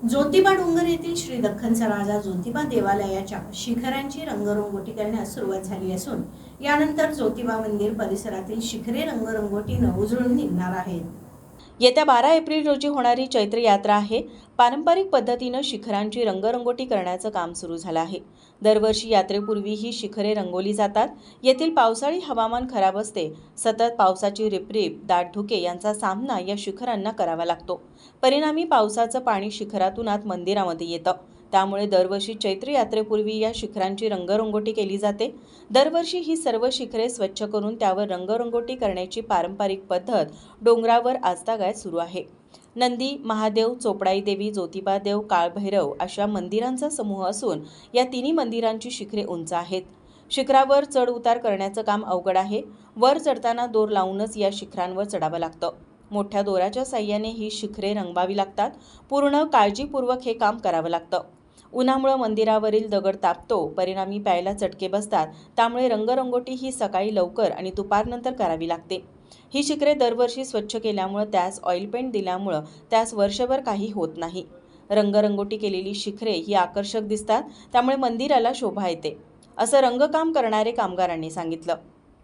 ज्योतिबा डोंगर येथील श्री दख्खनचा राजा ज्योतिबा देवालयाच्या शिखरांची रंगरंगोटी करण्यास सुरुवात झाली असून यानंतर ज्योतिबा मंदिर परिसरातील शिखरे रंगरंगोटीने उजळून निघणार आहेत। येत्या 12 एप्रिल रोजी होणारी चैत्र यात्रा आहे। पारंपरिक पद्धतीने शिखरांची रंगरंगोटी करण्याचं काम सुरू झालं आहे। दरवर्षी यात्रेपूर्वी ही शिखरे रंगवली जातात। येथील पावसाळी हवामान खराब असते। सतत पावसाची रिपरिप, दाट धुके यांचा सामना या शिखरांना करावा लागतो। परिणामी पावसाचं पाणी शिखरातून आत मंदिरामध्ये येतं। त्यामुळे दरवर्षी चैत्र यात्रेपूर्वी या शिखरांची रंगरंगोटी केली जाते। दरवर्षी ही सर्व शिखरे स्वच्छ करून त्यावर रंगरंगोटी करण्याची पारंपरिक पद्धत डोंगरावर आजतागायत सुरू आहे। नंदी, महादेव, चोपडाई देवी, ज्योतिबा देव, काळभैरव अशा मंदिरांचा समूह असून या तिन्ही मंदिरांची शिखरे उंच आहेत। शिखरावर चढ उतार करण्याचं काम अवघड आहे। वर चढताना दोर लावूनच या शिखरांवर चढावं लागतं। मोठ्या दोराच्या साह्याने ही शिखरे रंगवावी लागतात। पूर्ण काळजीपूर्वक हे काम करावं लागतं। उन्हामुळे मंदिरावरील दगड तापतो, परिणामी प्यायला चटके बसतात। त्यामुळे रंगरंगोटी ही सकाळी लवकर आणि दुपारनंतर करावी लागते। ही शिखरे दरवर्षी स्वच्छ केल्यामुळे त्यास ऑइल पेंट दिल्यामुळे त्यास वर्षभर काही होत नाही। रंगरंगोटी केलेली शिखरे ही आकर्षक दिसतात, त्यामुळे मंदिराला शोभा येते, असं रंगकाम करणारे कामगारांनी सांगितलं।